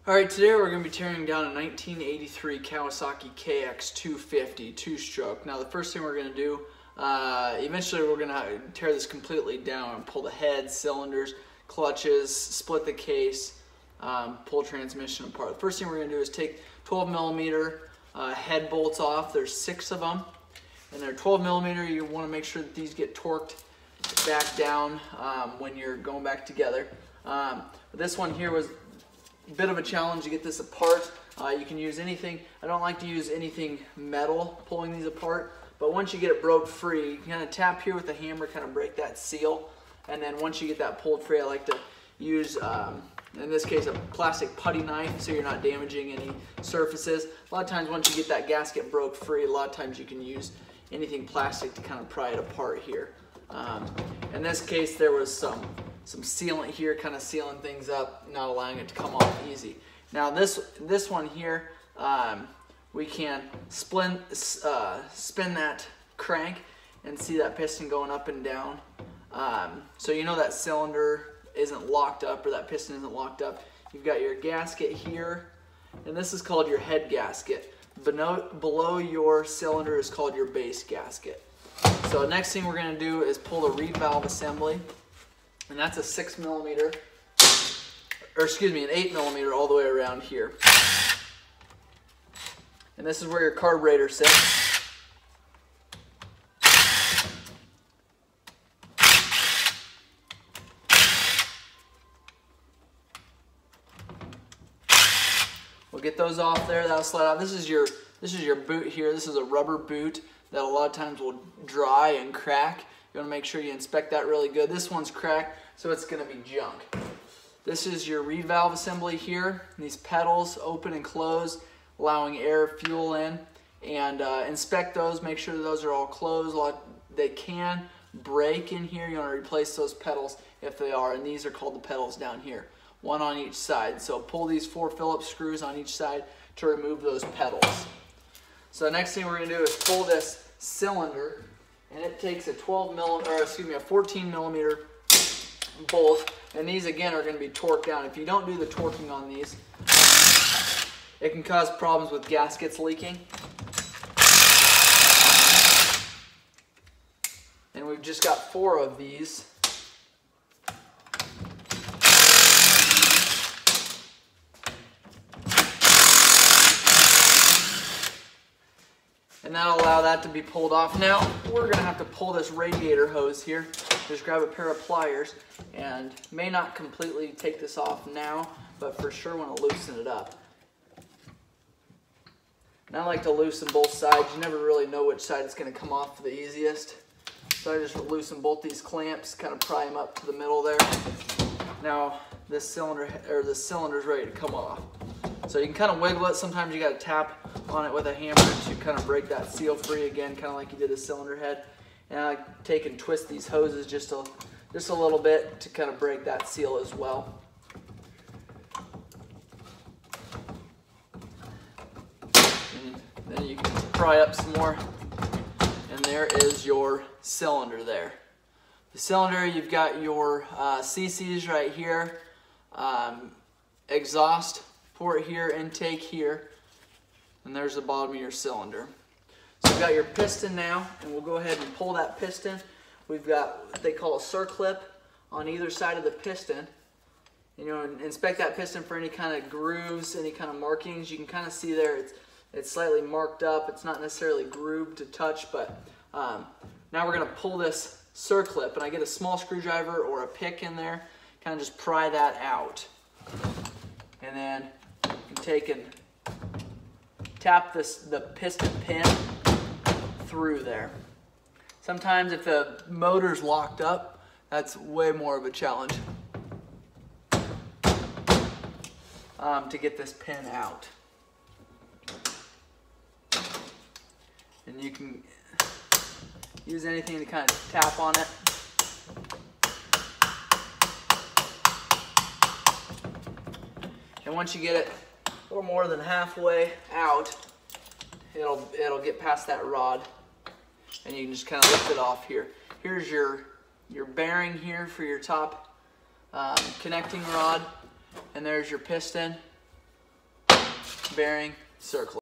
Alright, today we're going to be tearing down a 1983 Kawasaki KX250 two-stroke. Now the first thing we're going to do, eventually we're going to tear this completely down and pull the head, cylinders, clutches, split the case, pull transmission apart. The first thing we're going to do is take 12mm head bolts off. There's 6 of them, and they're 12mm. You want to make sure that these get torqued back down when you're going back together. This one here was a bit of a challenge to get this apart. You can use anything. I don't like to use anything metal pulling these apart, but once you get it broke free, you can kind of tap here with the hammer, kind of break that seal, and then once you get that pulled free, I like to use, in this case, a plastic putty knife so you're not damaging any surfaces. A lot of times once you get that gasket broke free, a lot of times you can use anything plastic to kind of pry it apart here. In this case, there was some sealant here, kind of sealing things up, not allowing it to come off easy. Now this one here, we can spin that crank and see that piston going up and down. So you know that cylinder isn't locked up, or that piston isn't locked up. You've got your gasket here, and this is called your head gasket. Below your cylinder is called your base gasket. So the next thing we're going to do is pull the reed valve assembly, and that's a 6mm, or excuse me, an 8mm all the way around here. And this is where your carburetor sits. We'll get those off there. That'll slide out. This is your boot here. This is a rubber boot that a lot of times will dry and crack. You want to make sure you inspect that really good. This one's cracked, so it's going to be junk. This is your reed valve assembly here. These pedals open and close, allowing air, fuel in. And inspect those, make sure that those are all closed. They can break in here. You want to replace those pedals if they are, and these are called the pedals down here. One on each side. So pull these 4 Phillips screws on each side to remove those pedals. So the next thing we're going to do is pull this cylinder, and it takes a 14mm bolt, and these again are going to be torqued down. If you don't do the torquing on these, it can cause problems with gaskets leaking. And we've just got 4 of these. And that'll allow that to be pulled off. Now, we're going to have to pull this radiator hose here. Just grab a pair of pliers, and may not completely take this off now, but for sure want to loosen it up. And I like to loosen both sides. You never really know which side is going to come off the easiest. So I just loosen both these clamps, kind of pry them up to the middle there. Now, this cylinder, or the cylinder's ready to come off. So you can kind of wiggle it. Sometimes you got to tap on it with a hammer to kind of break that seal free again, kind of like you did the cylinder head. And I take and twist these hoses just a little bit to kind of break that seal as well. And then you can pry up some more, and there is your cylinder there. The cylinder, you've got your CCs right here, exhaust port here, intake here, and there's the bottom of your cylinder. So you've got your piston now, and we'll go ahead and pull that piston. We've got what they call a circlip on either side of the piston. You know, inspect that piston for any kind of grooves, any kind of markings. You can kind of see there it's slightly marked up. It's not necessarily grooved to touch, but now we're going to pull this circlip, and I get a small screwdriver or a pick in there, kind of just pry that out. And then you can take and tap the piston pin through there. Sometimes if the motor's locked up, that's way more of a challenge to get this pin out. And you can use anything to kind of tap on it. And once you get it a little more than halfway out, it'll get past that rod, and you can just kind of lift it off here. Here's your bearing here for your top connecting rod, and there's your piston. bearing, circle.